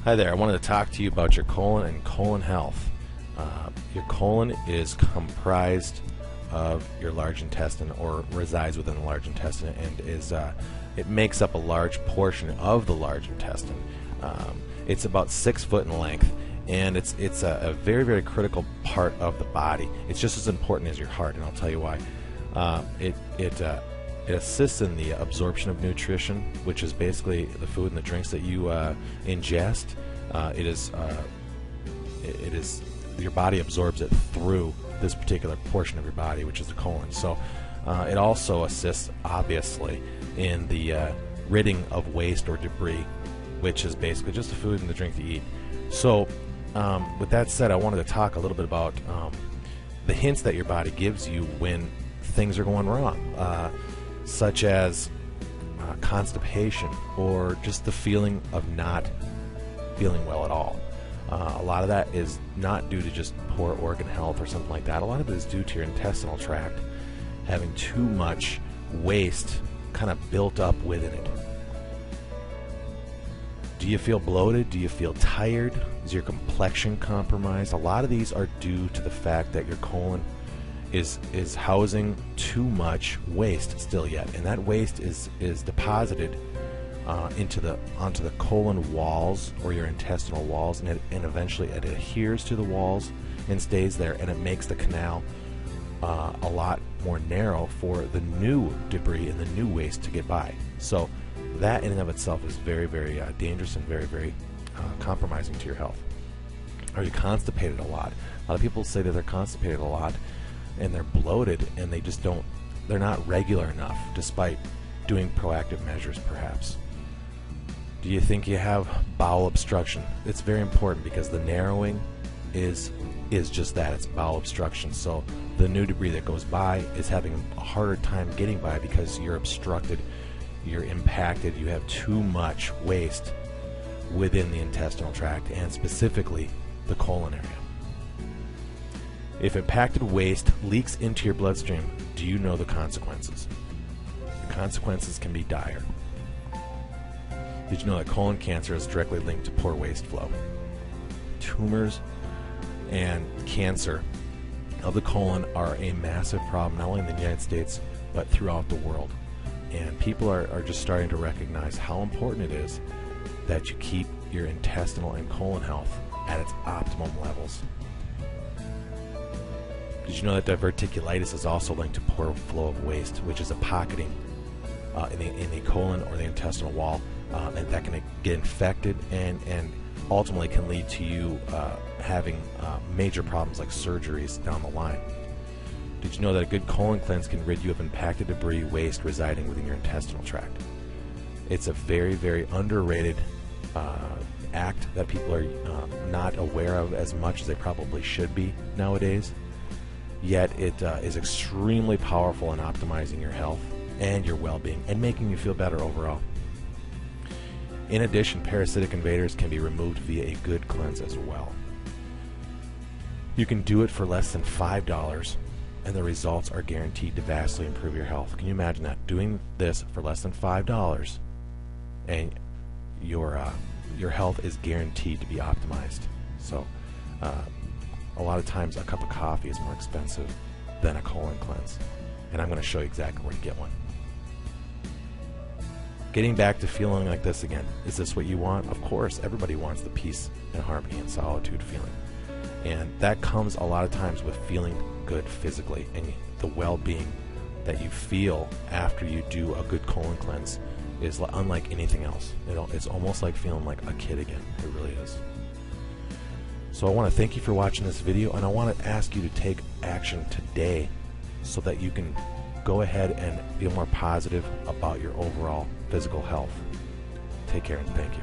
Hi there. I wanted to talk to you about your colon and colon health. Your colon is comprised of your large intestine, or resides within the large intestine, and it makes up a large portion of the large intestine. It's about 6 foot in length, and it's a very, very critical part of the body. It's just as important as your heart, and I'll tell you why. It assists in the absorption of nutrition, which is basically the food and the drinks that you ingest. It is your body absorbs it through this particular portion of your body, which is the colon. So it also assists, obviously, in the ridding of waste or debris, which is basically just the food and the drink that you eat. So with that said, I wanted to talk a little bit about the hints that your body gives you when things are going wrong, such as constipation, or just the feeling of not feeling well at all. A lot of that is not due to just poor organ health or something like that. A lot of it is due to your intestinal tract having too much waste kind of built up within it. Do you feel bloated? Do you feel tired? Is your complexion compromised? A lot of these are due to the fact that your colon is housing too much waste still yet, and that waste is deposited onto the colon walls, or your intestinal walls, and eventually it adheres to the walls and stays there, and it makes the canal a lot more narrow for the new debris and the new waste to get by. So that in and of itself is very, very dangerous and very, very compromising to your health. Are you constipated a lot? A lot of people say that they're constipated a lot and they're bloated, and they're not regular enough despite doing proactive measures perhaps. Do you think you have bowel obstruction? It's very important, because the narrowing is just that. It's bowel obstruction. So the new debris that goes by is having a harder time getting by because you're obstructed, you're impacted, you have too much waste within the intestinal tract, and specifically the colon area. If impacted waste leaks into your bloodstream, do you know the consequences? The consequences can be dire. Did you know that colon cancer is directly linked to poor waste flow? Tumors and cancer of the colon are a massive problem, not only in the United States, but throughout the world. And people are just starting to recognize how important it is that you keep your intestinal and colon health at its optimum levels. Did you know that diverticulitis is also linked to poor flow of waste, which is a pocketing in the colon or the intestinal wall, and that can get infected and ultimately can lead to you having major problems like surgeries down the line. Did you know that a good colon cleanse can rid you of impacted debris, waste residing within your intestinal tract? It's a very, very underrated act that people are not aware of as much as they probably should be nowadays. Yet it is extremely powerful in optimizing your health and your well-being and making you feel better overall. In addition, parasitic invaders can be removed via a good cleanse as well. You can do it for less than $5, and the results are guaranteed to vastly improve your health. Can you imagine that? Doing this for less than $5, and your health is guaranteed to be optimized. So a lot of times a cup of coffee is more expensive than a colon cleanse, and I'm going to show you exactly where to get one. Getting back to feeling like this again. Is this what you want? Of course, everybody wants the peace and harmony and solitude feeling. And that comes a lot of times with feeling good physically, and the well-being that you feel after you do a good colon cleanse is unlike anything else. It's almost like feeling like a kid again. It really is. So I want to thank you for watching this video, and I want to ask you to take action today so that you can go ahead and feel more positive about your overall physical health. Take care, and thank you.